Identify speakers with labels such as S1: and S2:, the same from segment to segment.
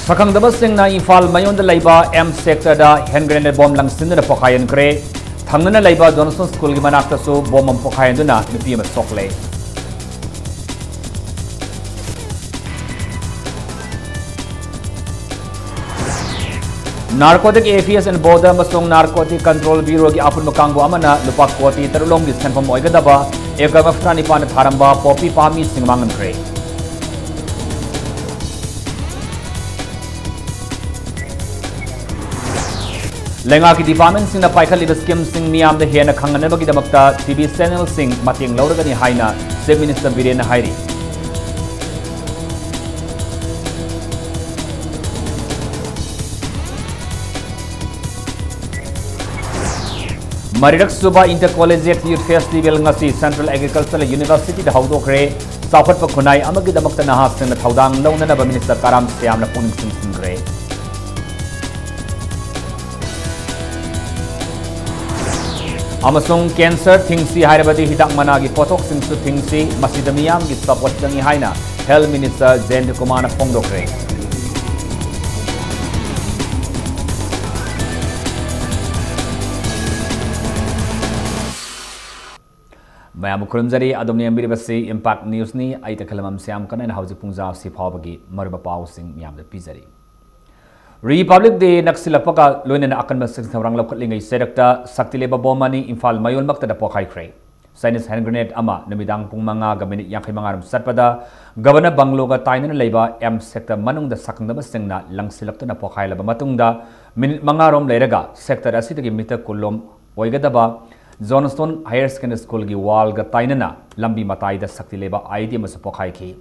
S1: Sakangdabasingna Imphal Mayonda Laiba M sector da hand grenade bomb langsinna pokayan kre thangnana Laiba Johnson School gi manakta su bomb pokayan duna nupi ama sokle Narcotic AFS and Border Masong Narcotic Control Bureau gi apun makango amana lupa koti tarulong gi sanfam oigadaba eka maftrani pan tharamba popi pami singmangan kre Lenga ki department sing na paikha liba scheme sing miyam da hena khangana bagi damakta TV channel sing mating lauragani haina Chief Minister Biren Hairi Maridak Suba Intercollegiate Youth Festival ngasi Central Agricultural University da hawdokre sawkhat pa khunai amagi damakta nahas sing na thaudang launa na Minister Karam Siam na puning sing singre Amasung cancer thingsi hairabadi hidak managi potok singsu thingsi masida miyam gi support jangi haina Health Minister Jayant Kumar Phongdokre Mayam kurumjari adomni ambiri basi Impact News ni aita kalamam siam kana na hauji pungja si phawbagi maruba paw sing miyam da pizari Republic Day naksilapaka loina akan masing thaurang lapkatlingai sedakta saktileba bomani Imphal Mayol makta da pokai kre Chinese hand grenade ama namidang pung manga ga minute yakai mangaram satpada Governor Bangloga tainana leiba M sector manung da sakangdaba singna langsilapta na pokai laba matungda minute mangarom leiraga sector asitagi mita kulom oigadaba Johnston Higher Secondary School gi wall ga tainana lambi matai da saktileba ID ma pokai ki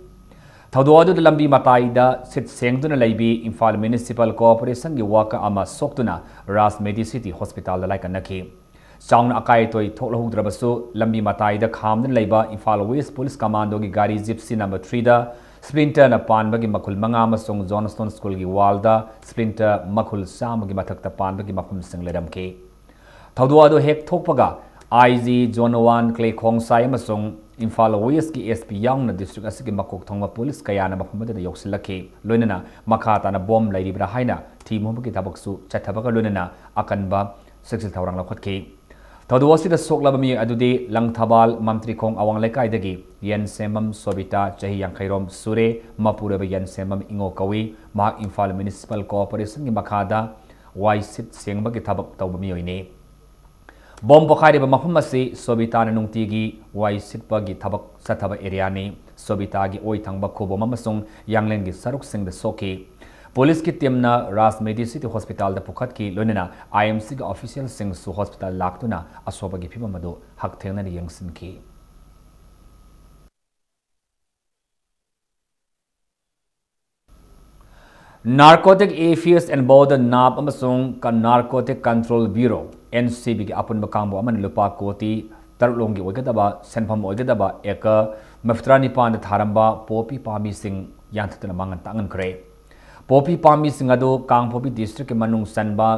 S1: Thaudu da lambi matai da sit sengduna laibi Imphal Municipal Corporation gi waka ama soktuna Ras Medicity Hospital da laika naki Chang akai toi thoklohugdrabasu lambi matai da khamdun laiba Imphal West Police Commando gi gari gypsy number 3 da splinter na panbagi makul manga amasung Johnston School gi wall da splinter makul sam gi mathakta panbagi mafum sing ledamke Thaudu hek thokpaga IG Zone 1 Clay Khongsai amasung Imphal West ki SP yang na district asigi makok thongma police kaya na mafamada da yoksilaki loinana makhata na bomb lairibra haina team homki tabaksu chathabaga loinana akanba sexil thawrang lakhotki thawduwasi da soklaba mi adudi langthabal mantri khong awang lekai dagi yen semam sobita chahi yankhairom sure mapura ba yen semam ingo kawi ma Imphal Municipal Corporation gi makhada waisit sengba gi thabak tawba mi oine Bomb Pokhari Mafumasi, Sobita Nungtigi, Wai Sitpagi Tabak Sataba Iriani, Sobitagi Oitangba Kobo Mamasung, Yanglengi Saruk Singh the Soki. Police ki Timna Ras Medicity Hospital the Pukatki, Lunina, IMC official Singh Su Hospital Laktuna, Asobagi Pimamado, Haktena Yangsinki. Narcotic AFS and Border NAB Amasung Kan Narcotic Control Bureau NCB ki apun bakangbo aman lupa koti tarulongi oigadaba senpham oigadaba eka maftrani pan tharamba popi pami sing yanthatna mangan tangan kre popi pami sing ado kangphopi district ki manung sanba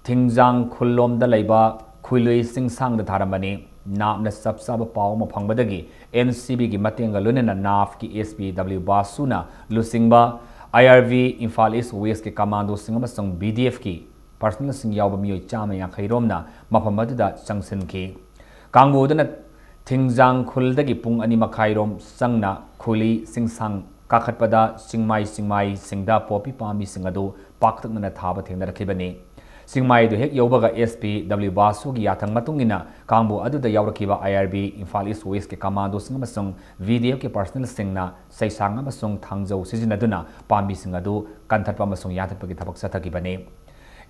S1: thingjang khullom da leiba khuilui sing sang da tharambani namna sabsaba paw ma phangbadagi NCB ki matenga lunena naf ki SPW basuna lusingba IRV Imphal East West ki commando singama sang BDF ki personal sing yawba mioi chama yang khairomna maphamadu da changsin ki kangbu dana thingjang khuldagi pung ani makhairom sangna khuli singsang kakhatpada singmai singda popi pami singadu paktakna thaba thengna rakhibani singmai du hek yawbaga SPW basu gi yathang matungina kangbu adu da yawrakiba IRB Imphal East West ki commando singama sang video ki personal singna saisang amasung thangjau sijinaduna pami singadu kanthatpa amasung yathatpa gi thabak sathakibani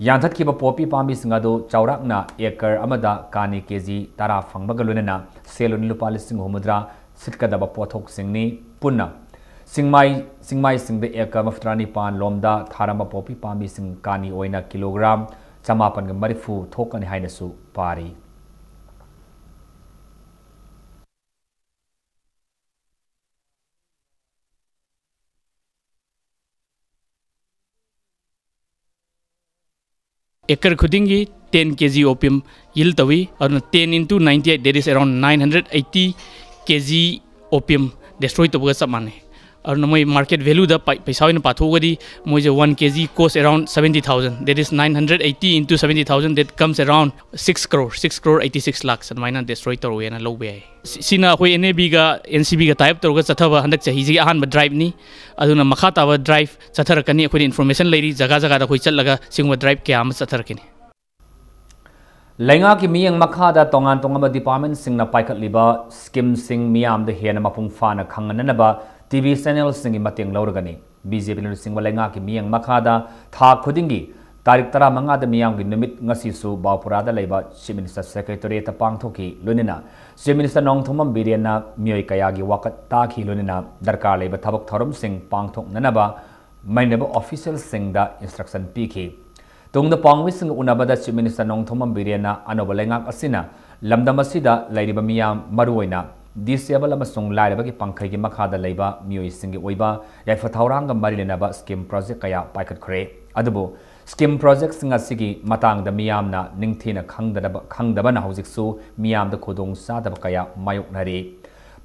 S1: Yanthat ki ba popi pambi singado chaurakna ekar amada kani keji tara phangbaga lunena selun lupa lising humudra sitkadaba pothok singni punna singmai singde ekar maftrani pan lomda tharamba popi pambi sing kani oina kilogram chamapan ga marifu thokani hainasu pari
S2: Ekar khudingi 10 kg opium yield tawi and 10 into 98 there is around 980 kg opium destroy to buga samane और मोई market value the पैसा इन पाथोगदी मोई 1 kg cost around 70,000 that is 980 into 70,000 that comes around 6 crore 86 lakhs admaina destroy toro yana lobe ai sina khoi NAB ga NCB ga type toro ga chathaba handak chahi ji ahan ba drive ni aduna makha tawa drive chatharakani khoi information leiri jaga jaga da khoi challaga singwa drive ke am chatharakini
S1: Lenga ki miyang makhada tongan tongama department sing na paikat liba skim sing miyam de hena mapung fana khanganana ba TV channel sing mateng lauragani BJP lu sing lenga ki miyang makhada tha khudingi tarik 15 da miyam gi numit ngasi su bawpura da leiba chief minister secretary ta pangthoki lunina chief minister nong thomam biriana miyoi kaya gi wakat ta khi lunina darkar leiba thabak thorum sing pangthok nanaba mainaba official sing da instruction pikhi Tungda pangwising unabada Chief Minister Nong Thomam Biriana anobalengak asina lamdam asida lairiba miyam maruoina disable amasung lairabagi pangkhai gi makhada leiba mioi singi oiba yaifa thauranga marilenaba scheme project kaya paikat khre adubo scheme project singa sigi matang da miyamna ningthina khangdaba na hojiksu miyam da khodong sadaba kaya mayoknari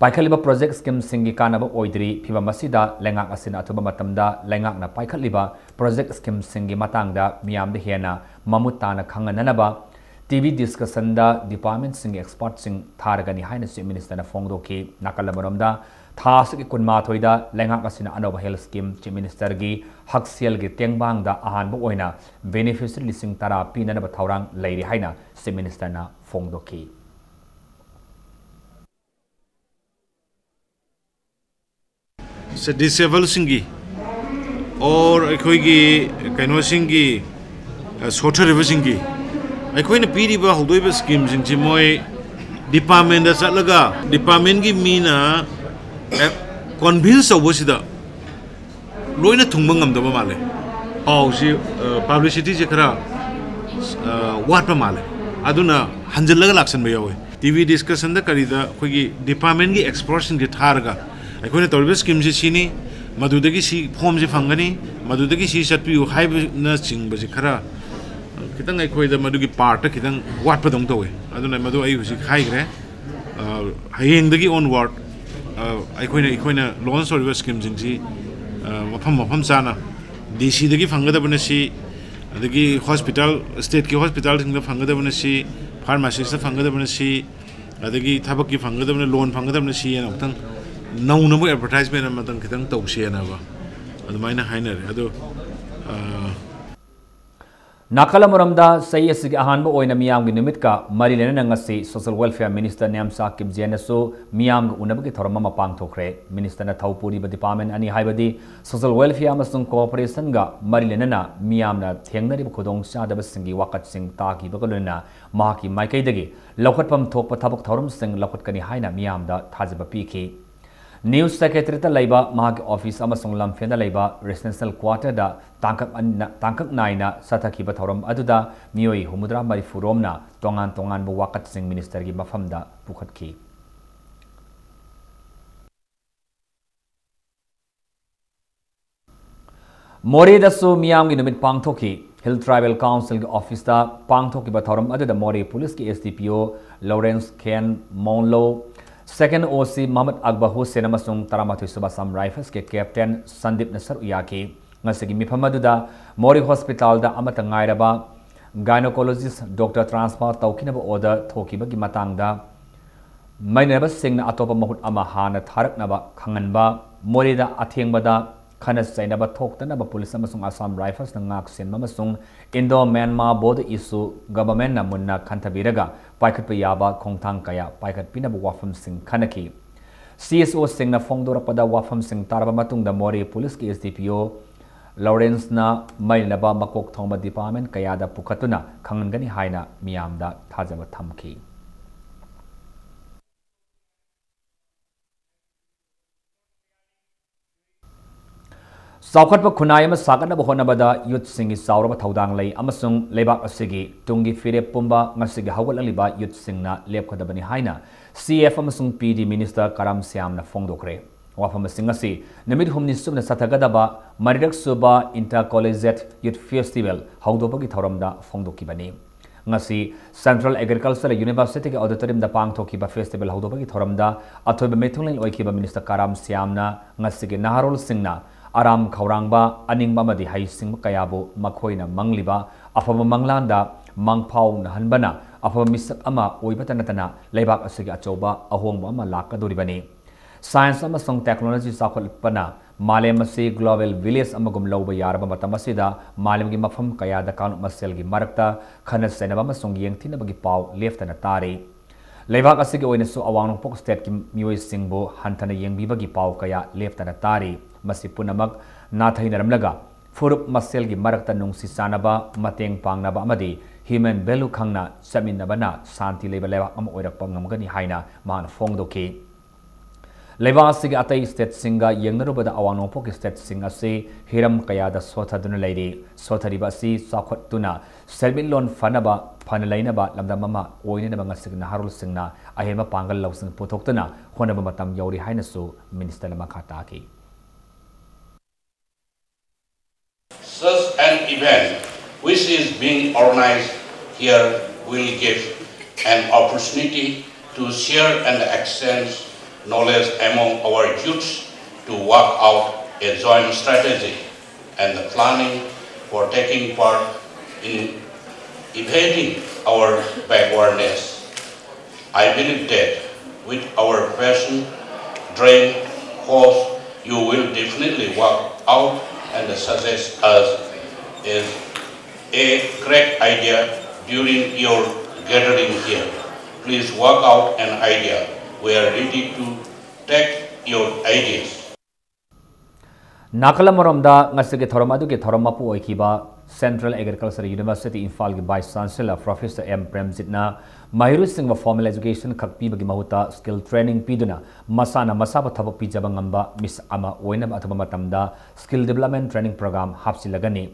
S1: Paikhaliba project scheme singi kanaba oidri phiba masida lengak asina athuba matamda lengak na paikhaliba project scheme singi matangda miyam de hena mamutana khangananaba TV discussion da department singi expert sing tharagani haina chief minister na fongdoki nakalamaromda thasiki kunma thoida lengak asina anoba health scheme chief minister gi haksial gi tengbang da ahan bu oina beneficiary lising tara pinanaba thaurang leiri haina chief minister na fongdoki
S3: से disable सिंगी और अखोगी कनो सिंगी सोथरिब सिंगी अखोइना पीरिबा हौदोइबा scheme सिंगि मोय department दा चलगा department की Meena convince तौबसिदा लोइना Thumba ngamदबा माले पाउसी publicity जे खरा वाटबा माले अदुना हंजलगा लाक्सनबा यावे TV discussion दा करिदा अखोगी डिपार्टमेंट की एक्सपर्ट सिंगि थारगा अखोइना तौरिबा स्कीम से सिनी मधुदगी सी फॉर्म से फंगनी मधुदगी सी चटपियु हाइबना चिंगबसे खरा खितंग अखोइदा मधुगी पार्ट खितंग वाटपदों तवे अदुना मधु आई हुसी खाइग्रे हयेंगदगी ऑनवर्ड अखोइना लॉन्च तौरिबा स्कीम जिंगसी मफम चाना DC दगी फंगदबने सी अदगी हॉस्पिटल स्टेट की हॉस्पिटल सिंगदा फंगदबने सी फार्मेसी से फंगदबने सी अदगी थबक की फंगदबने लोन फंगदबने सी न नौनबो एडवर्टाइजमेंट मतंग खितंग तौसेनबा अदुमाइना हाइनरे अदो
S1: Nakalamuramda say asig ahanba oina miyam gi numit ka marilena ngasi social welfare minister Nyamsa Kipjena so miyam gi unabagi thorama mapang thokre minister na Thaupuri ba department ani haibadi social welfare amasung cooperation ga marilena na miyam na thengnari khodong sadaba singi wakat sing ta ki bagaluna ma ki maikai dagi lokhatpam thokpa thabak thorum sing lokhat kani haina miyam da thajaba pikhi News Secretary ta laiba mahak office amasung lamfen da laiba residential quarter da tangkak naina sathaki ba thoram aduda mioi humudra mari furomna tongan bu wakat sing minister gi mafam da pukhatki Mori da su miyam gi numit pangthoki Hill Tribal Council gi office da pangthoki ba thoram aduda Mori police ki SDPO Lawrence Ken Monlo Second OC Mohammed Akbar Hussein amasung Taramathu Subasam Rifles ke Captain Sandip Nasar Uyaki ngasigi mifamaduda Mori Hospital da amata ngairaba gynecologist Dr. Transfer taukinaba order thokibagi matangda mainaba singna atopa mahut ama hana tharaknaba khanganba Mori da athengbada khana sainaba thoktanaba police amasung Assam Rifles na ngak sen amasung Indo Myanmar border issue government na munna khantabiraga paikhat yaba khongthang kaya paikhat pinabu wafam sing khanaki CSO sing na fongdora pada wafam sing taraba matung da Mori police ki SDPO Lawrence na mailaba makok thongba department kaya da pukhatuna khangangani haina miyam da thajaba thamki Saukhatpa khunai ama sakanaba honabada youth singi sauraba thaudang lei amasung leibak asigi tungi fire pumba ngasigi hawalaliba youth singna lepkhadabani haina CF amasung PD minister Karam Siam na fongdokre wafam singasi namid humni subna sathagadaba maridak suba intercollegiate youth festival hawdopagi thoramda fongdokibani ngasi Central Agriculture University ke auditorium da pangthokiba festival hodobagi thoramda athoiba methungling oikiba Minister Karam Siamna ngasi ge naharol singna aram khaurangba aningba madi hai sing kayabu makhoina mangliba afaba manglanda mangphau na hanbana afaba misak ama oibata natana leibak asigi achauba ahongba ama lakadoribani Science amasong technology sakhulpana malem se global village amagum loba yaraba matamasida malem gi mafam kaya da kan masel gi marakta khana senaba amasong yengthina bagi paw leftana tari leibak asigi oina su awang pok state ki mioi singbo hantana yengbi bagi paw kaya leftana tari masi punamak nathainaramlaga furup masel gi marakta nungsi sanaba mateng pangnaba amadi human value khangna saminabana santi leba lewa am oirak pamngamgani haina man fongdoki Levasi atai state singa yengnarubada awanopok state singa se hiram kayada sothaduna leiri sothariba si sakhotuna selbin lon fanaba fanalainaba lamdamama oinena bangasig na harul singna ahema pangal lawsing putoktuna honaba matam yauri hainasu minister makata ki
S4: Such an event which is being organized here will give an opportunity to share and exchange knowledge among our youths to work out a joint strategy and the planning for taking part in evading our backwardness. I believe that with our passion, dream, hopes, you will definitely work out and suggest us as a great idea during your gathering here. Please work out an idea. We are ready to take your ideas.
S1: Nakalamaromda ngasige thoramadu ke thoramapu oikiba Central Agriculture University Imphal gi Vice Chancellor Professor M Premjitna Mahiru Singh formal education khakpi bagi mahuta skill training piduna masana masaba thabak pijaba ngamba miss ama oina athaba matamda skill development training program hapsilagani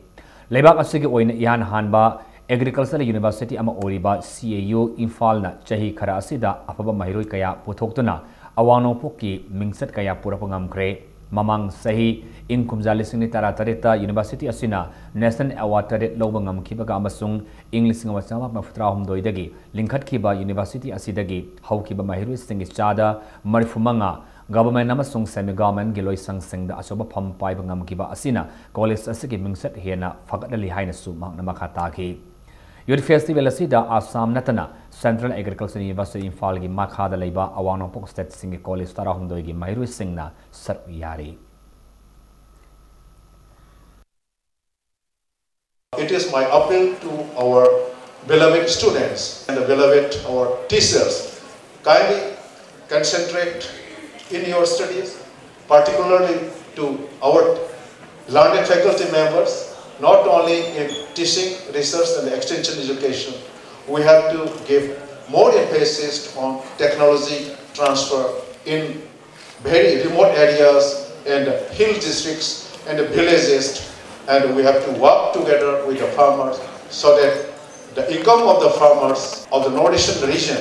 S1: lebak asige oina ihan hanba Agriculture University ama oriba CAU Imphal na chahi khara asida afaba mahiroi kaya puthokduna awanopok ki mingsat kaya purapa ngamkre mamang sahi inkumja lising ni taratarita University asina National Award taret loba ngamkibaga amasung English ngawasama mafutrahum doidagi lingkhat kiba University asidagi haukiba mahiroi singi chada marifumanga government amasung semi government giloi sangsengda asoba pham paiba ngamkiba asina college asigi mingsat hena fagadali haina su makna makhata ki Youth Festival asida Assam natana Central Agriculture University Imphal gi makhada leiba awanopok state singi college tarahum doigi mahiru singna sar yari
S5: It is my appeal to our beloved students and beloved our teachers, kindly concentrate in your studies, particularly to our learned faculty members, not only in teaching, research and extension education. We have to give more emphasis on technology transfer in very remote areas and hill districts and villages, and we have to work together with the farmers so that the income of the farmers of the northeastern region,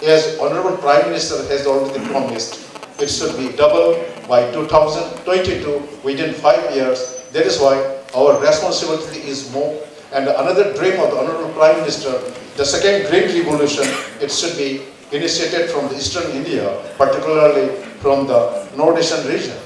S5: as Honorable Prime Minister has already promised, it should be doubled by 2022 within 5 years. That is why our responsibility is more. And another dream of the Honorable Prime Minister, the second Green Revolution, it should be initiated from the eastern India, particularly from the northeastern region.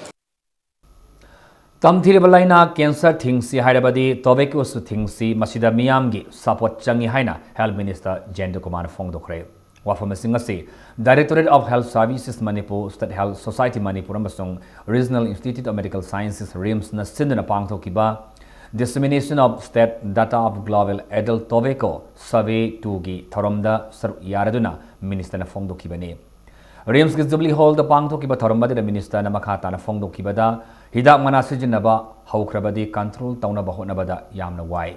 S1: Tamthiribalaina cancer thingsi hairabadi tobacco su thingsi masida miyamgi support changi haina Health Minister Jendu Kumar Fongdokre. Wafam singasi Directorate of Health Services Manipur, State Health Society Manipur amasung Regional Institute of Medical Sciences RIMS na sindana pangthokiba dissemination of state data of global adult tobacco survey 2 gi thoramda sar yaraduna minister na fongdokibani RIMS ki Jubilee Hall da pangthokiba thoramda da minister na makhata na fongdokibada hidak mana sijinaba haukrabadi control tauna bahonabada yamna wai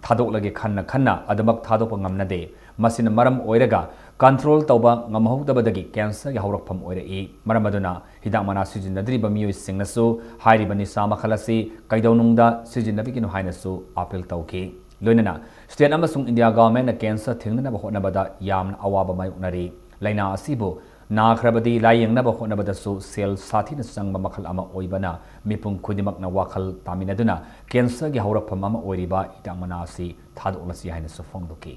S1: thadok lagi khanna adamak thadok ngamnade masina maram oiraga control tauba ngamahudabadagi cancer gi haurakpham oirai maramaduna hidak mana sijinadriba miyoi singnasu hairibani sama khalasi kaidaunungda sijinabiginu hainasu appeal tauki loinana state amasung India government na cancer thingna bahonabada yamna awaba mai unari laina asibu nakrabadi layengna bahonabadasu sel sathina sangba makhal ama oibana mipung khudimakna wakhal taminaduna cancer gi haurakpham ama oiriba hidak mana asi thadok lasi hainasu fongdoki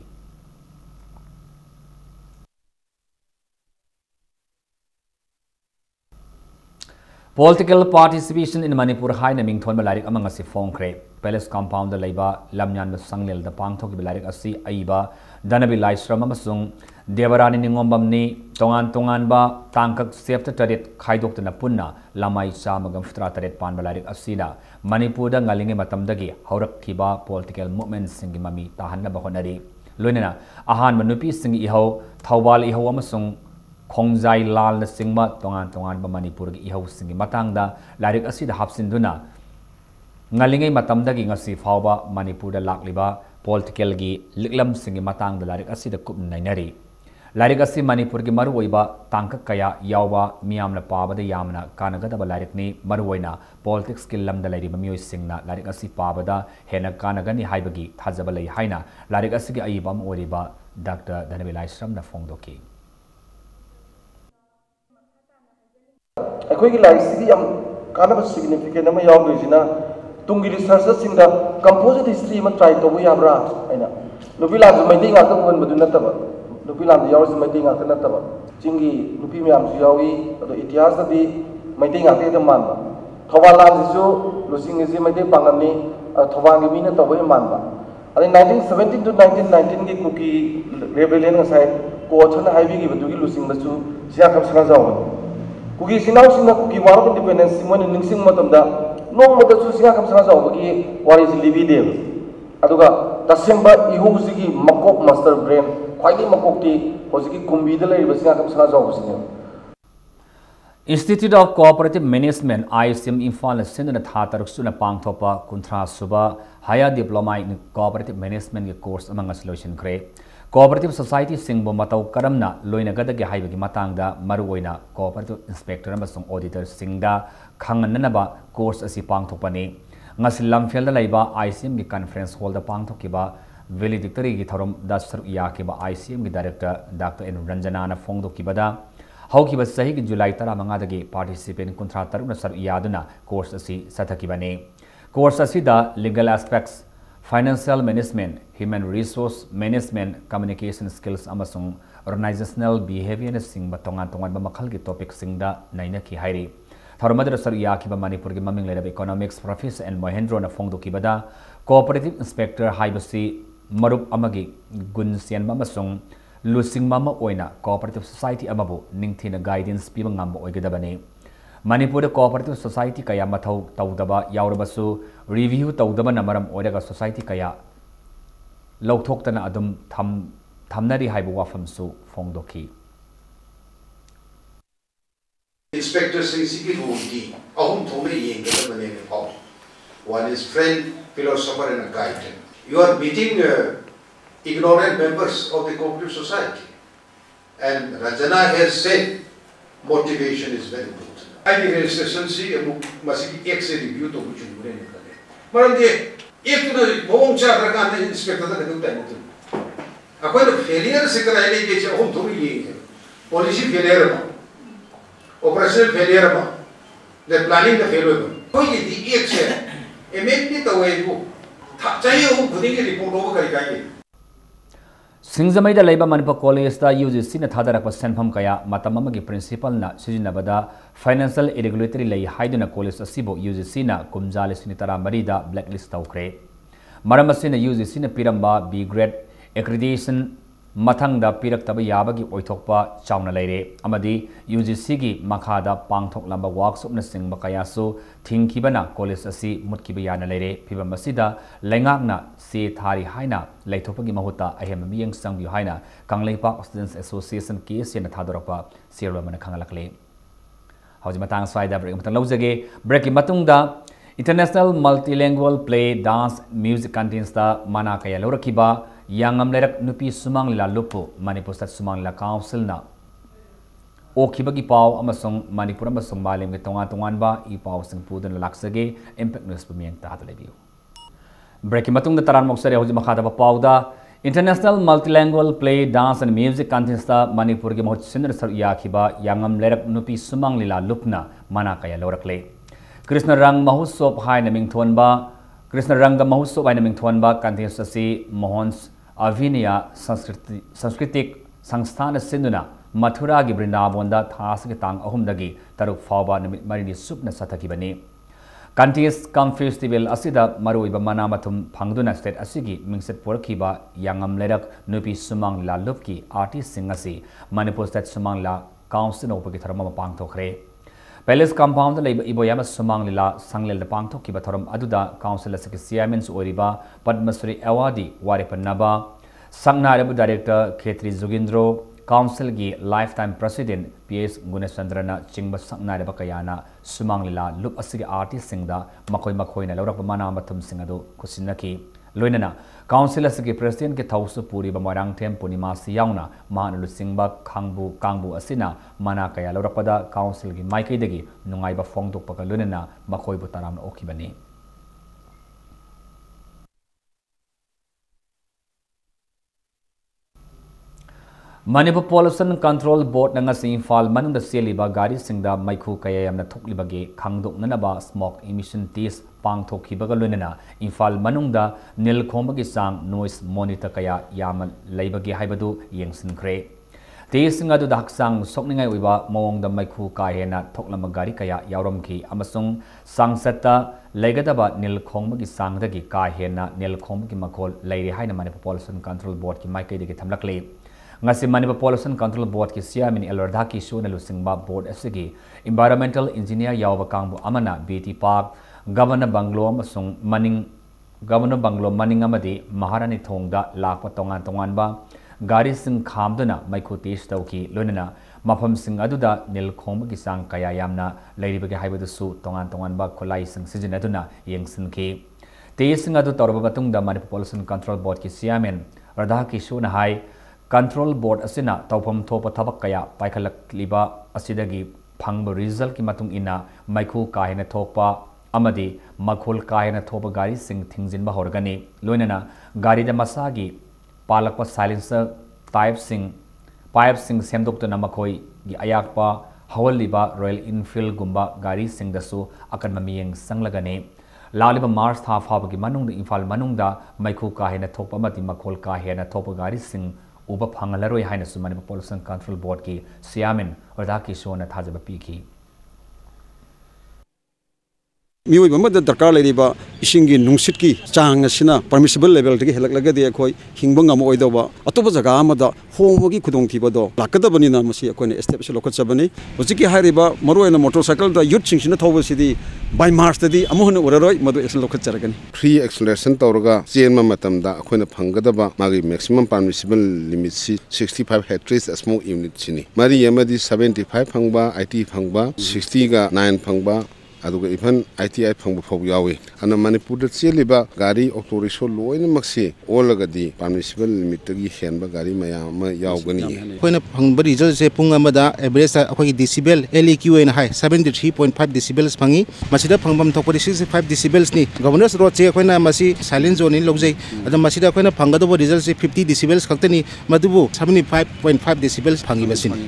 S1: Political participation in Manipur high na mingthon balarik among asi fongkre Palace compound the laiba lamnyan sanglel the pangthok balarik asi aiba danabi laisram amasung devarani ningombam ni tongan ba tangkak septa taret khaidok na punna lamai samagam futra taret pan balarik asina Manipur da ngalinge matamdagi haurak kiba political movement singi mami tahanna ba honari loinena ahan manupi singi iho thawbal iho amasung Khongjai lal na singma tongan ba Manipur gi iho singi matangda larik asida hapsinduna ngalingai matamdagi ngasi fawba Manipur da lakliba political gi liklam singi matangda larik asida kup nainari larik asi Manipur gi maruoiba tangka kaya yawba miyamna pabada yamna kanagadaba larik ni maruoina politics ki lamda lairi mamioi singna larik asi pabada hena kanagani haibagi thajaba lai haina larik asi gi aibam oriba Dr. Januaray na fongdoki
S6: अखोई की life से हम काना बस significant हम याव दोजिना Tungi research सिंगा composite history में ट्राई तो वो याबरा है ना नुपी लाज मैदी गा तो बन बदुन नतब नुपी लाज याव से मैदी गा तो नतब चिंगी नुपी में हम यावी तो इतिहास दी मैदी गा ते मान बा थोबा लाज जो लुसिंग से मैदी पांगनी थोबा के मीन तो वो मान बा अरे 1917 to 1919 की कुकी रेबेलियन का साइड कोचन हाईवे की बदुगी लुसिंग बसु सिया कब सना जाओ कुकी सिनाव सिंगा कुकी वार ऑफ इंडिपेंडेंस सिमोन निंगसिंग मतमदा नोंग मत सुसिया कम सना जाओबगी वारी से लिबी देव अदुगा तसेंबा इहुसिगी मकोक मास्टर ब्रेन ख्वाइली मकोकटी होजिगी कुंबी द लैब सिया कम सना जाओबसिने
S1: Institute of Cooperative Management ICM Imphal Sindana Tha Taruk Suna Pangthopa Kunthra Suba Higher Diploma in Cooperative Management course among a solution kre Cooperative Society Singbo Matau Karamna Loina Gadagi Haibagi Matangda Maruoina Cooperative Inspector Amasung Auditor Singda Kangananaba course as Pangthopani Ngasilam Fielda Laiba ICM gi Conference Hall the Pangthokiba Valedictory Githarum Dasar Yakiba ICM gi Director Dr. N. Ranjanana Fongdo Kibada Haukiba Sahi July Tara Mangadagi participant Kuntra Taruna Sar Yaduna course asi Satakibane course asida legal aspects financial management human resource management communication skills amasung organizational behavior sing batongan ba makhal gi topic singda naina ki hairi Tharmadra Sar Yakiba Manipur gi maming leda economics professor and Mohendro na Fongdo Kibada cooperative inspector haibasi marup amagi gun sian amasung Lusing mama oina cooperative society amabu ningthina guidance piba ngamba oigadabane Manipur cooperative society kaya mathau tawdaba yawrabasu review tawdaba namaram oiraga society kaya lawthoktana adum thamnari haibu wafamsu fongdoki
S7: Inspector Singh Rundi ahum thomri yengadabane ne paw one is friend philosopher and a guide you are meeting ignorant members of the cooperative society. And Ranjana has said motivation is very important. I think registration see must be excellent review to which you bring it. But if to the home charter can the inspector that do time. According to failure, secretary gets a home to me. Policy failure, operational failure, the planning the failure. Who is the excellent? A make it away to Tayo putting a report over.
S1: Singzamai da Labor Manipur College da UGC na thadarak senpham kaya matamamagi principal na sijinabada financial irregularity lay haiduna college asibo UGC na kumjali sinitara marida blacklist tawkre maramasina UGC na piramba B grade accreditation mathangda piraktaba yabagi oithokpa chauna leire amadi UGC gi makhada pangthok lamba workshop na singba kayasu thingkibana college asi mutkiba yana leire phibam asida lengakna se thari haina laithopagi mahuta ahem miyang sangbi haina Kangleipa Students Association case yana thadorapa sirwa mana khangalakle hauji matang swaida break matang lawjage break matungda international multilingual play dance music contest da mana kaya lorakiba Yangam lerak nupi sumang lila lupu Manipur State Sumang lila Council na Okibagi pau amasong Manipur amasong malim ke tongan ba I pau sing pudan laksage impact news pemiyang tahat lebiu. Breaking matung da taran moksare hoji makhada ba pau da International Multilingual Play Dance and Music Contest da Manipur ke mohot sindar sar yakiba Yangam lerak nupi sumang lila lupna mana kaya lorakle. Krishna Rang Mahusop hai naming tuan ba Krishna Ranga Mahusop hai naming tuan ba contest si Mohons Avinia Sanskritik Sangsthana Sinduna Mathura gi Brindavonda thas gi tang ahumdagi taruk fawba numit marini supna sathakibani. Kantis Kam Festival asida maruiba manamathum phangduna state asigi mingset porkiba yangam lerak nupi sumang la lupki artist singasi Manipur State Sumang la Council opagi tharama pangthokre. Palace compound leiba iboyama sumang lila sanglel da pangthokkiba tharam aduda council asigi chairman oriba Padmasri Awadi Waripanaba Sangnarabu director Khetri Zugindro Council gi lifetime president PS Gunachandrana chingba Sangnarabu kayana sumang lila lup asigi artist singda makoi na laurak mana mathum singado kusinaki loinana council asigi president ke thausu puri ba marang them punima siyauna mahanalu singba kangbu asina mana kaya laurapada council gi maikai dagi nungai ba fongdok paka loinana makoi bu taram okibani. Manipur Pollution Control Board nanga Imphal manung da seliba gari singda maikhu kaya yamna thoklibage khangdok nanaba smoke emission test pangthokhibaga loinana Imphal manung da nil khombagi sang noise monitor kaya yamal leibage haibadu yengsinkhre test singa du daksang sokningai uiba mawong da maikhu ka hena thoklama gari kaya yawramki amasung sangsata legadaba nil khombagi sangdagi ka hena nil khombagi makol leiri haina Manipur Pollution Control Board ki maikai degi thamlakle ngasi Manipur Pollution Control Board ki chairman Elwardha ki shuna lusingba board asigi environmental engineer yawba kangbu amana BT Park Governor Banglo amasung Governor Banglo maning amadi Maharani thongda lakpa tongan ba gari sing khamduna maikhu test tawki loinana mafam sing aduda nil khom gi sang kaya yamna leiribage haibadu su tongan ba kholai sing sijinaduna yengsinki test sing adu torba batungda Manipur Pollution Control Board ki chairman Radha ki shuna hai Control Board asina tawpham thopa thabak kaya paikhalak liba asidagi phangba result ki matung ina maikhu kahena thokpa amadi makhol kahena thopa gari sing thingjin ba horgani loinana gari da masagi palakpa silencer pipe sing semdoktuna makhoi gi ayakpa hawaliba Royal Enfield gumba gari sing dasu akan mamiyeng sanglagane Laliba Mars tha fabagi manung da Imphal manung da maikhu kahena thokpa amadi makhol kahena thopa gari sing uba phangalaroi haina su Manipur Pollution Control Board ki chairman Radha ki shona thajaba piki
S8: मियोय बमद दरकार लेरिबा इसिंगी नुंगसिट की चांग असना permissible level तक हेलक लगदे अखोय हिंगबंग अम ओइदोबा अतोब जगा अमदा होमगी खुदोंग थिबदो लाकदबनिना मसी अखोयने एस्टेब्लिश लोकचबनी हुजिकी हारिबा मरोयना मोटरसाइकिल दा युथ सिंगसिना थौबसिदी बाय मार्च तदी अमोहन उररोय मदो एक्शन लोकचरगनी
S9: फ्री एक्सेलरेशन तौरगा चेनमा मतमदा अखोयना फंगदबा मागी मैक्सिमम परमिसिबल लिमिट सी 65 हेक्टेयर्स स्मोक यूनिट सिनी मारी यमदी 75 फंगबा 80 फंगबा 60 गा 9 फंगबा aduga even ITI phangbu phau yawi ana Manipur da cheliba gari auto rickshaw loina maksi olaga di permissible limit gi henba gari mayam ma yawgani
S10: koina phangba result se pung amada average akoi decibel LEQ en high 73.5 decibels phangi masida phangbam thokpari 65 decibels ni governors road che koina masi silent zone in logjai ada masida koina phangado result se 50 decibels khaktani madubu 75.5 decibels phangi masin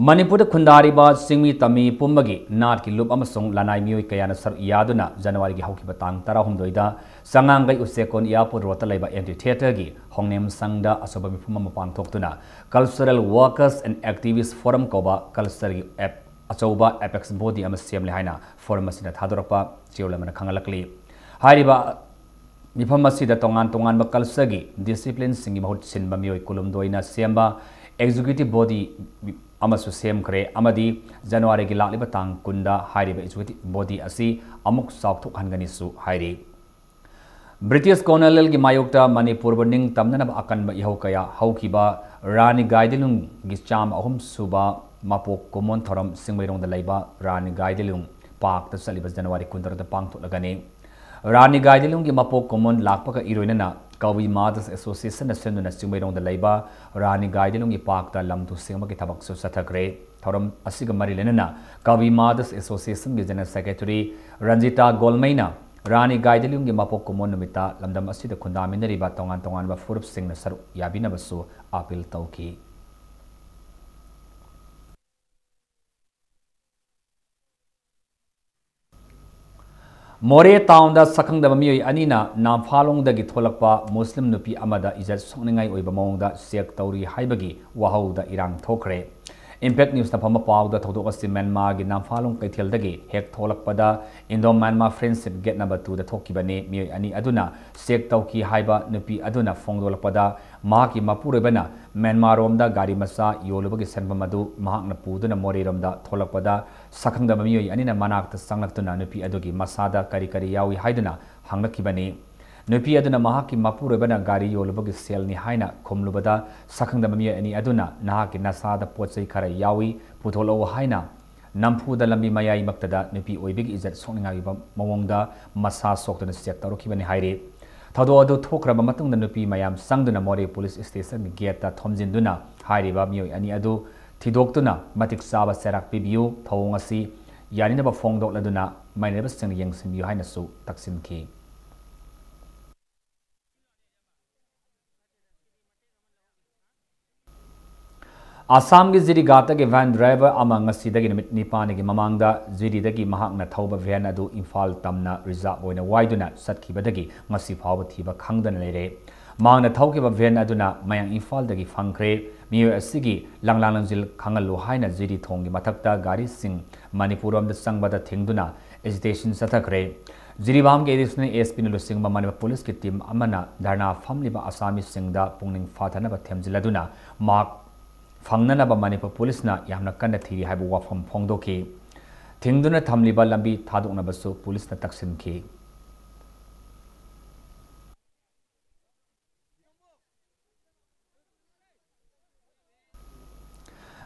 S1: Manipur khundariba singmi tami pumbagi nat ki lup amasung lanai mioi kayana sar yaduna January gi hauki batang tarahumdoida sangangai usekon airport rota laiba amphitheater gi hongnem sangda asoba mifuma mapang thoktuna cultural workers and activists forum koba cultural app achoba apex body ama semle haina forum asina thadorapa cheulamana khangalakli hariba mifam asida tongan ba culture gi discipline singi mahut sinba mioi kulumdoina semba executive body amasu sem kre amadi January gi lakliba tang kunda hairiba executive body asi amuk saukthuk hangani su hairi British colonial gi mayokta Manipur burning tamnana akan ba ihokaya haukiba Rani Gaidilung gi cham ahum suba mapok common thoram singmairong da laiba Rani Gaidilung park ta saliba January kundar da pangthuk lagani Rani Gaidilung gi mapok common lakpaka iroinana Kawi Mothers Association na senduna singmairong da laiba Rani Gaidilung gi park ta lamtu singma gi thabak su sathakre thoram asiga mari lenana Kawi Mothers Association gi general secretary Ranjita Golmaina Rani Gaidilung gi mapok common numita lamdam asida khundaminariba tongan ba furup singna saru yabina basu appeal tauki More town da sakang da mamiyoy anina namfalong da gi tholakpa Muslim nupi amada izat sokningai oiba mawng da sek tauri haibagi wahau da irang thokre. Impact News na pama paw da thodok asi Myanmar gi namfalong kaithel dagi hek tholakpada Indo-Myanmar Friendship Gate number 2 da thokibane miyoy ani aduna sek tauki haiba nupi aduna fongdolakpada mahaki mapuribana Myanmar rom da gari masa yolubagi senbamadu mahakna puduna More rom da tholakpada sakang da mamiyoy anina manakta sanglaktuna nupi adugi masada kari kari yawi haiduna hanglakibane. Nupi aduna mahaki mapuribana gari yolubagi sel ni haina khomlubada sakang da mamiyoy ani aduna nahaki nasada potsai khara yawi putholo haina nampu da lambi mayai maktada nupi oibig izat sokningai mawongda masa soktuna sek tarokibani haire. Thado adu thokraba matungda nupi mayam sangduna More police station gate ta thomjinduna hairiba miyoy ani adu thidoktuna matik saba serak pibiu thawong asi yaninaba fongdokladuna maineba sing yengsimbiu haina su taksinki. Assam ki Ziri Gata ki van driver ama ngasi dagi namit nipani ki mamangda Ziri dagi mahakna thauba van adu Imphal tamna reserve oina waiduna satkiba dagi ngasi phawba thiba khangdana leire. Mangna thaukiba van aduna mayang Imphal dagi phangkre miyo asigi langlangjil khangalu haina Ziri thongi mathakta gari sing Manipur amda sangbada thingduna agitation sathakre. Ziri bam ke additional ASP na lusing Manipur police ki team amana dharna famliba Assami singda pungning fathanaba themjiladuna mark Fangnanaba Manipur police na yamna kanna thiri haibu wafam phongdoki thingduna thamliba lambi thadoknabasu police na taksinki.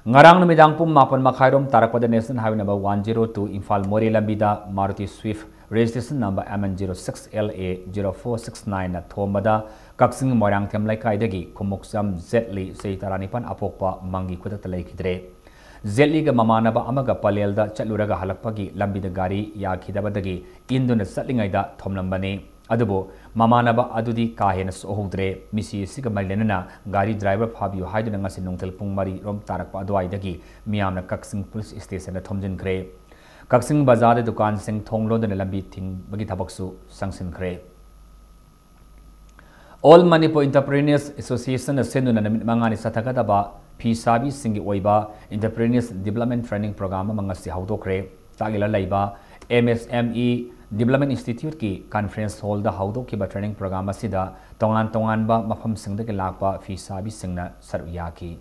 S1: Ngarang numidang pum mapan makhairom tarakpada National Highway number 102 Imphal More lambida Maruti Swift registration number MN06LA0469 na thomada Kaksing Moirang Them Laikai Kumuksam Zetli Sei Taranipan Apokpa Mangi Kudatalai Kidre Zetli ga Mamanaba Amaga Palelda Chaluraga Halakpagi Lambida Gari Yakidabadagi Induna Satlingaida Thomlambane Adubo Mamanaba Adudi Kahenas Ohudre Misi Sika Malenana Gari driver Fabio Haidanangasi Nungtel Pungmari Rom Tarakpa Adwaidagi Miamna Kaksing Police Station Thomjin Kre Kaksing Bazar Dukan Sing Thonglo de Lambi Ting Bagitabaksu Sangsin Kre. All Manipur Entrepreneurs Association Senduna Mangani Satakadaba Pisabi Singi Oiba Entrepreneurs Development Training Program Mangasi Haudokre Tagila Laiba MSME Development Institute ki Conference Hall da Haudokiba Training Program Asida Tongan Tonganba Mafam Singda Lakpa Pisabi Singna Saruyaki.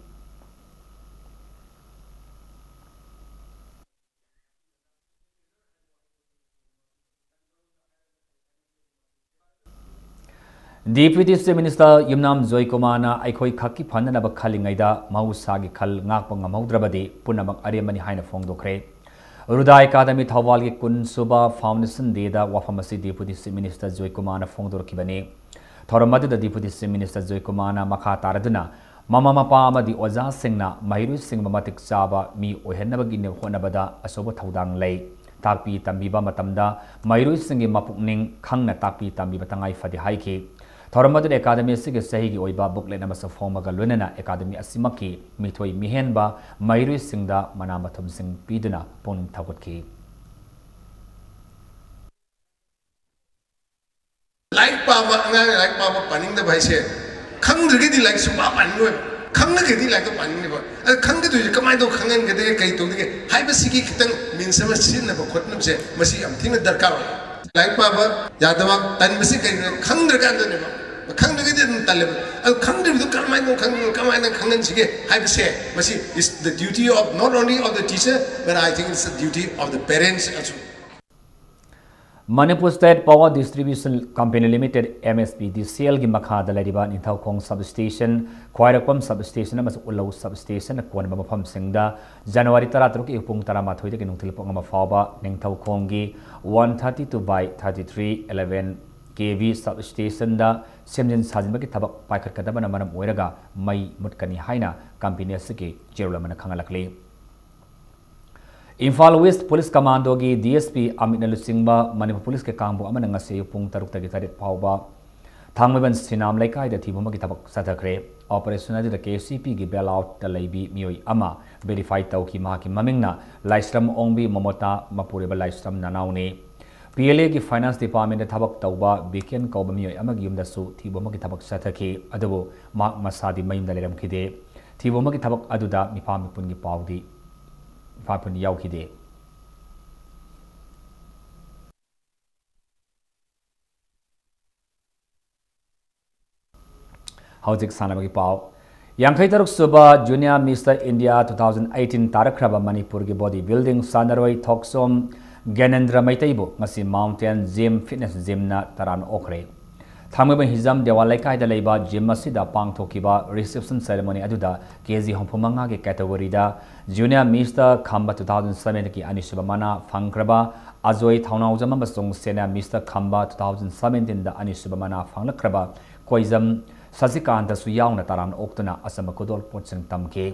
S1: Deputy State Minister Yumnam Zoikomana Aikoi Khaki Phandanaba Khalingaida Mahusagi Khal Ngakpa Ngamhaudrabadi Punamak Ariamani Haina Fongdokre. Rudai Academy Thawal ki Kun Suba Foundation Day da Wafamasi Deputy State Minister Zoikomana Fongdorkibane. Thoramadu da Deputy State Minister Zoikomana Makha Taraduna Mama Mapa Amadi Oza Singna Mahiru Singh Mamatik Saba Mi Ohenabagi ne Honabada Asoba Thaudang Lei. Takpi Tambiba Matamda Mahiru Singh Mapukning Khangna Takpi Tambiba Tangai Fadi Haiki. Thoramadu Academy Sigi Sahigi Oiba booklet Namasa Formaga Lunana Academy Asimaki Mitoi Mihenba Mahiru Singda Manamatum Singh Piduna Pon Thawatki.
S11: Like Papa Panning the Vice, come to get the like Suma Panu, come to get the like a Panning. Come to come out of Kangan get the Kaito, Hibasiki means some sin of a cotton say, Masi, I'm thinking the car. Like Papa, Yadava, and Missika, come to get the come to get in Talib. I'll come to come and come and Kangan, I say, Masi, it's the duty of not only of the teacher, but I think it's the duty of the parents also.
S1: Manipur State Power Distribution Company Limited MSPDCL gi makha da lariba Ningthaukhong substation Khwairakpam substation amas Ulau substation kon ba mafam singda January 13 ki pung 13 de ki nungthil pong ma fawba Ningthaukhong gi 132/3311 kV substation da semjin sajinba ki thabak paikhat kadaba na manam oiraga mai mutkani haina company asiki jerula mana khangalakli. Imphal West Police Commando gi DSP Amit Nalusingba Manipur Police ke kangbu amana ngase pung 6:38 phawba thangmeban sinam laikai da thibuma ki thabak sathakre operation adi da KCP gi bailout da leibi mioi ama verify tau ki ma ki mamingna Laisram Ongbi Momota Mapuriba Laisram Nanauni PLA की finance department थबक तौबा बीकेन कौब मियोय अमग युमदसु थीबोमगी थबक सथकी adobo माक मसादी मयुमदा लेरमखिदे थीबोमगी थबक अदुदा मिफा मिपुनगी पावदी मिफापुन यावखिदे हौजिक सानबगी पाव यांखै तरुक सुबा junior mister India 2018 तारखरबा मणिपुर की body building सानरoi थोक्सोम ज्ञानेंद्र मैतैबु ngasi mountain gym fitness जिमना तरान ओखरे थामब हिजम देवाल लेकायदा लेबा जिम असिदा पांगथोकिबा रिसेप्शन सेरेमनी अदुदा केजी हमफुमंगा के कैटेगरी दा जूनियर मिस्टर खंबा 2007 की अनिसुबा मना फंगक्रबा अजोय थाउनाउजम अमसुंग सेना मिस्टर खंबा 2017 दा अनिसुबा मना फंगलक्रबा कोइजम ससिकांत सुयाउना तरान ओक्तुना असम कुदोल पोचंग तमके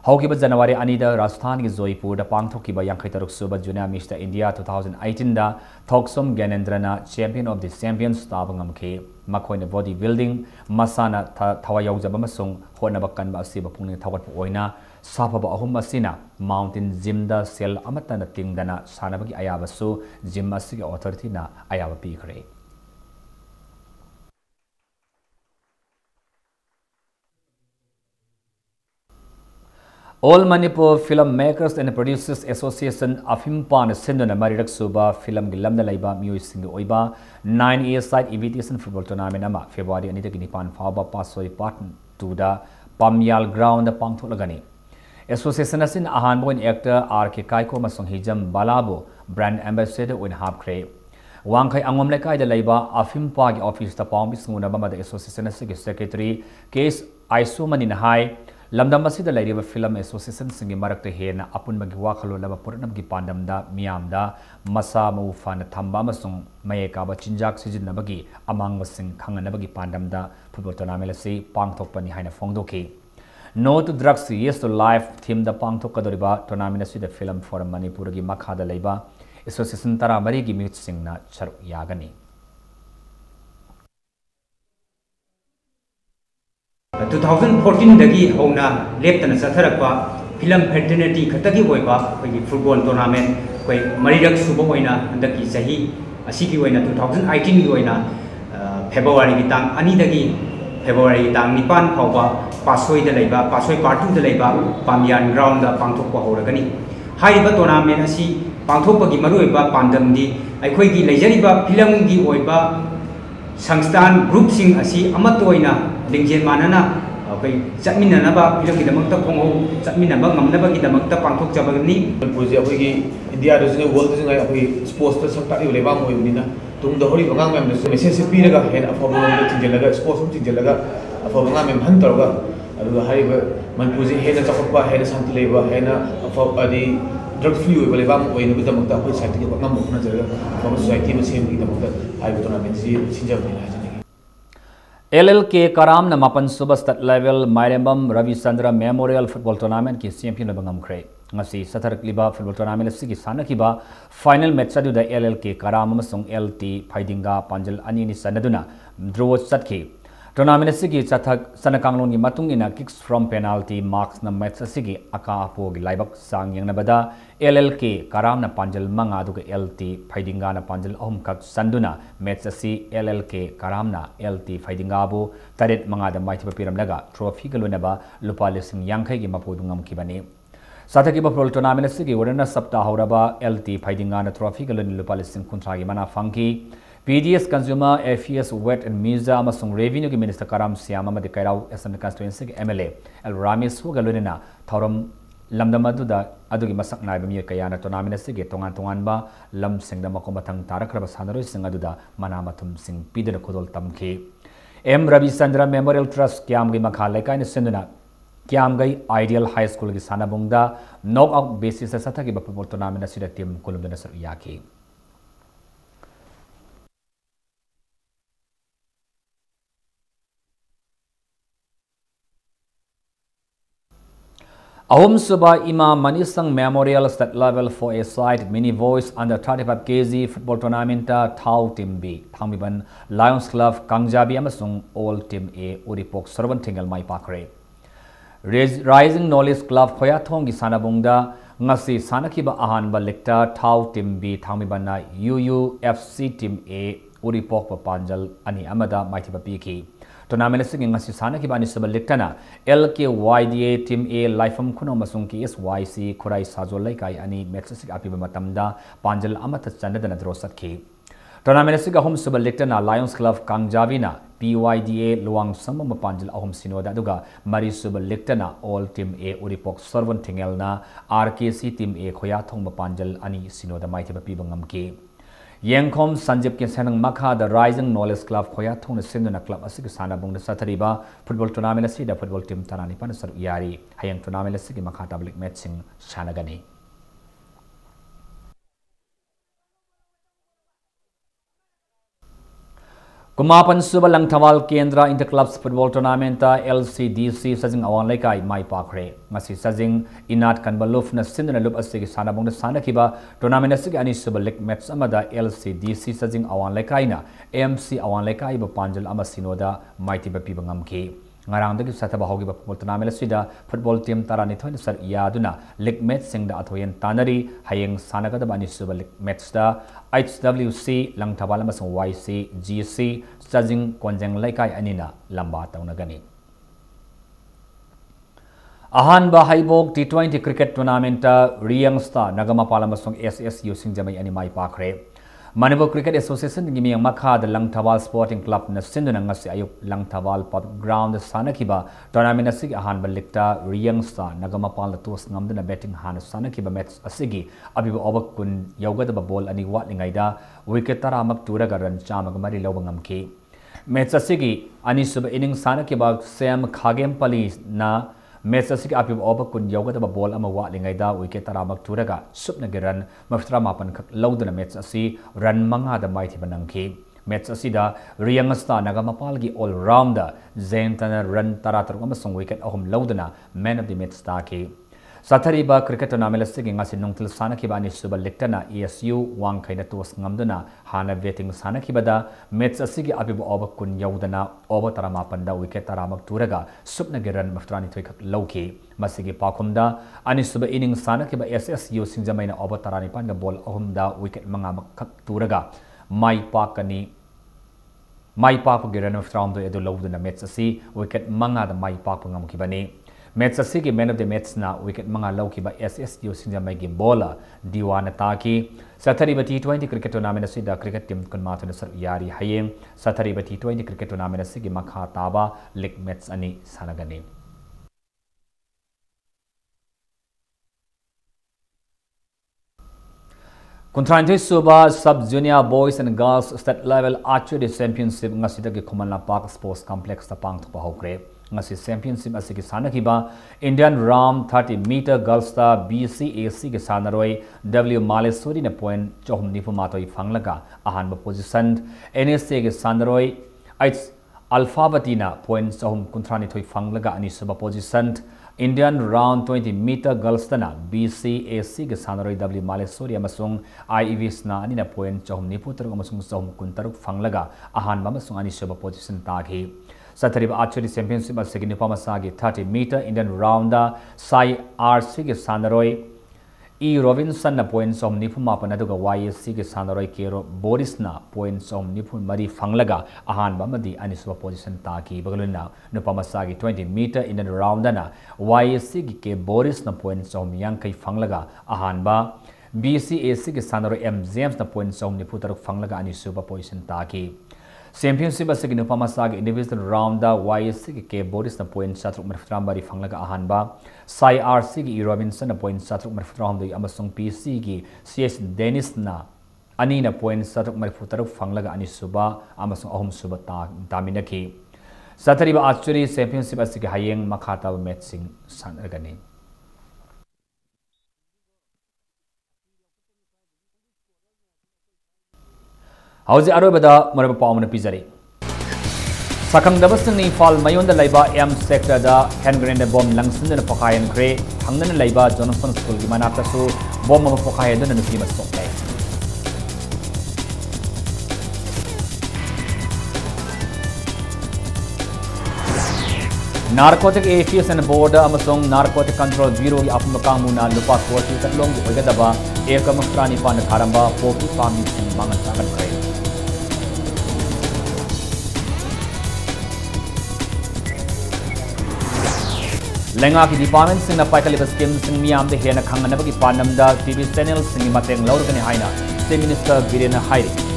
S1: हौकिबा जनवरी अनिदा राजस्थान की जोधपुर दा पांगथोकिबा यांखैतरुक सुबा जूनियर मिस्टर इंडिया 2018 दा थोक्सोम ज्ञानेंद्रना चैंपियन ऑफ द चैंपियंस ताबंगमखे मखोइना बॉडी बिल्डिंग मसाना थवायाउजब अमसुंग होनबा कनबा असिबा पुंगनि थवट ओइना साफबा अहुम असिना माउंटेन जिम दा सेल अमतना तिंगदना सानबगी अयाबसु जिम असिगे ऑथोरिटीना अयाबा पीखरे All Manipur Filmmakers and Producers Association Afimpan Sinduna Marirak Suba Film Gilamda Laiba Music Oiba 9-year side invitation football tournament ama February anita ginipan Faba Pasoi Part 2 da Pamyal Ground da Pangtholagani Association asin ahan boin actor RK Kaiko masong hijam Balabo brand ambassador win hapkre Wangkai angom lekai da laiba Afimpa gi office ta pawmi sunguna bama da association asigi secretary case Aisumani Hai Lamdam asida lairiba film association singi marakta hena apunbagi wakhalo laba puranamgi pandamda miyamda masa mawfana thamba amasung mayekaba chinjak sijinabagi amangmasing khanganabagi pandamda football tournament asi pangthokpani haina phongdoki No to drugs yes to life theme da pangthokadoriba tournament asida film forum Manipur gi makhada leiba association tara mari gi mute singna charu yagani
S12: 2014 dagi hona leptana satharakpa film fraternity khatagi oiba koi football tournament koi marirak suba oina andaki sahi asigi oina 2018 gi oina February gi tang ani dagi February tang nipan phawba pasoi da leiba pasoi part 2 da leiba Pamyan ground da pangthokpa horagani haiba tournament asi pangthokpa gi maruiba pandam di aikoi gi leijariba film gi oiba Sangstan group sing asi amatoina lingjen manana okay chatminanaba film ki damakta khongo chatminaba ngamnaba ki damakta pangthok jabagni
S13: Manipur ji apoi India dosine world jingai apoi sports ta sakta i leba moi bunina tung da hori bangang mem dosine message pi raga hen afabo no tinjelaga sports tinjelaga afabo ngam mem han toroga aduga hariba Manipur ji hena chakpa hena santi leba hena afabo adi drug free oi leba moi no damakta apoi site ki bangam mo na jeraga afabo society ma sem ki damakta haiba tournament ji sinjabni na
S1: LLK Karam na mapan suba state level Mairembam Ravi Chandra Memorial Football Tournament ki champion na bangam kre ngasi satharak liba football tournament sigi sanakiba final match adu da LLK Karam amasung LT Phaidinga Panjal ani ni sanaduna draw chatki tournament sigi chathak sanakanglon gi matung ina kicks from penalty marks na match sigi aka apo gi laibak sang yang na bada LLK Karam na Panjal manga du LT Phaidinga na Panjal ahum kak sanduna match asi LLK Karam na LT Phaidinga bu taret manga da mai thiba piram laga trophy galuna ba lupa lesing yankhai gi mapudungam kibani sathaki ba football tournament sigi warana sapta hauraba LT Phaidinga na trophy galun lupa lesing kuntra gi mana funky PDS Consumer Affairs Wet and Miza amasung Revenue ki Minister Karam Siam amadi Kairau Assam constituency ki MLA El Ramis hugalunina thoram lamdamadu da adugi masak naiba mi kayana tournament asigi tongan tongan ba lam singda makomatang tarakraba sanaroi sing aduda manamatum sing pidana kodol tamki M Ravi Chandra Memorial Trust kyam gi makha lekai ni senduna kyam gai Ideal High School gi sanabungda knockout basis sathaki ba football tournament asida team kolumdana sar yaki Ahom Suba Ima Manisang Memorial State Level for a side mini voice under 35 kg football tournament Thau Team B Thangbiban Lions Club Kangjabi amasung All Team A Uripok Servant Tingal Mai Pakre Rising Knowledge Club Khoyathong gi sanabungda ngasi sanakiba ahanba lekta thau team B thangmibana UUFC team A uripok panjal ani amada maithiba piki tournament sing ngasi sanakiba ani saba lektana LKYDA team A Lifam Kuno masung KSYC Khurai Sajol Laikai ani match sing apiba matamda panjal amata chanadana draw sakhi tournament sing home saba lektana Lions Club Kangjavina PYDA Luang Samma Panjal ahum sinoda aduga mari saba lektana All team A uripok Servant Thingelna RKC team A khoya thongba panjal ani sinoda maithiba piba ngamki Yengkom Sanjib ke senang makha the Rising Knowledge Club khoya thong na sinduna club asig sana bung sathariba football tournament asi da football team tarani pan sar yari hayang tournament asig makha tablik matching sanagani Kumapan suba lang thawal kendra inter clubs football tournament ta LCDC sajing awan laikai mai pakre ngasi sajing inat kanbaluf na sinduna lup asig sana bung sana kiba tournament asig ani suba leg match amada LCDC sajing awan laikai na MC awan laikai ba panjal ama sinoda maiti ba pi bangamki ngarang dagi sataba hogi ba football tournament asida football team tarani thoina sar yaduna leg match singda athoyen tanari hayeng sanagada bani suba leg match da HWC lang thawal amasung YC GC sajing konjeng laikai anina lamba taunagani Ahanba Haibok T20 cricket tournament Riang Star Nagama Palamasong SSU Singjamai ani mai pakre Manipur Cricket Association ngi miyang makha the Langthawal Sporting Club na sinduna ngasi ayuk Langthawal Pub Ground sanakiba tournament asigi ahanba likta Riang Star Nagama Pala tos ngamduna betting han sanakiba match asigi abiba obak kun yawgada ball ani watlingaida wicket taramak turaga run chamaga mari lawba ngamki match asigi ani sub inning sanakiba Sam Khagempali na match asigi apib oba kun yawgada ball ama watlingaida wicket taramak turaga subna giran maftra mapan khak lawduna match asi run manga da maiti banangki match asida Riangasta Nagamapalgi all rounder Zentana run taratar amasung wicket ahum lawduna man of the match taki Sathariba cricket tournament asigi ngasi nungtil sanakiba ani suba lektana ESU wang kaina tos ngamduna hana vetting sanakibada match asigi abibu oba kun yawdana oba taramapanda wicket taramak turaga subna giran maftrani thoikak lawki masigi pakhumda ani suba inning sanakiba SSU singjamaina oba tarani panga ball ahumda wicket manga khak turaga mai pakani mai pak giran maftrando edu lawduna match asi wicket manga da mai pak ngamkibani match asigi man of the match na wicket manga lawkiba SSU sinjamai gi bola diwana taki sathariba T20 cricket tournament asida cricket team kunmathuna sar yari hayeng sathariba T20 cricket tournament asigi makha taba league match ani sanagani Kuntranthi Suba Sub Junior Boys and Girls State Level Archery Championship ngasida gi Khumala Park Sports Complex ta pangthpa hokre ngasi championship asigi sanakiba Indian Ram 30-meter girls ta BCAC ge sanaroi W Maleswari na point chohum nipu matoi phanglaga ahanba position NSA ge sanaroi H Alphabatina point chohum kuntrani thoi phanglaga ani suba position Indian round 20-meter girls tana BCAC ge sanaroi W Maleswari amasung IEVs na ani na point chohum nipu taruk amasung chohum kuntaruk phanglaga ahanba amasung ani suba position tagi Sathariba Archery Championship asigi nipamasagi 30-meter Indian rounder Sai RC ge sanaroi E Robinson na point som nipu mapan aduga YSC ge sanaroi Kero Boris na point som nipu mari phanglaga ahanba madi anisuba position taki bagaluna nipamasagi 20-meter Indian rounder na YSC ge Boris na point som yankai phanglaga ahanba BCAC ge sanaroi M James na point som nipu taruk phanglaga anisuba position taki Championship asigi nupamasagi individual round da YSC ke Boris na point satruk marftrambari phanglaga ahanba Sai RC gi Robinson na point satruk marftramdoi amasung PC gi CS Dennis na ani na point satruk marfutaruk phanglaga ani suba amasung ahum suba taminaki Sathariba Archery Championship asigi hayeng makhata matching sanagani Hauzi arobada maraba pawmana pizari Sakang dabasni fal mayonda laiba M sector da hand grenade bomb langsindana pokayan kre hangna laiba Jonathan School gi manata su bomb ma pokayan dana nupi masokle Narcotic Affairs and Border amasong Narcotic Control Bureau gi apum kangmuna lupa 40 tatlong gi oigadaba ekam frani pan kharamba popi pami sing mangan sakan kre Lenga ki department sing na paikaliba scheme sing miam de hena khangana gi panamda TV channel sing mateng laurkani haina State Minister Birena Hairi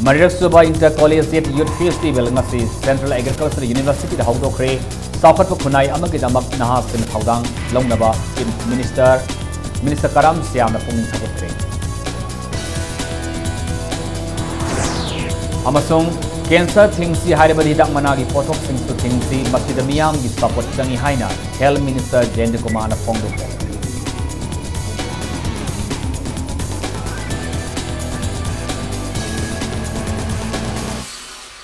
S1: Mariraksuba Intercollegiate Youth Festival ngasi Central Agricultural University da hawdokre sawkhat khunai amagi damak naha sin thawdang longnaba Minister Karam Siam na pungin thakre amasong cancer thingsi hairibadi dak managi pothok sing su thingsi masida miyam gi support changi haina Health Minister Jendra Kumar na phongdok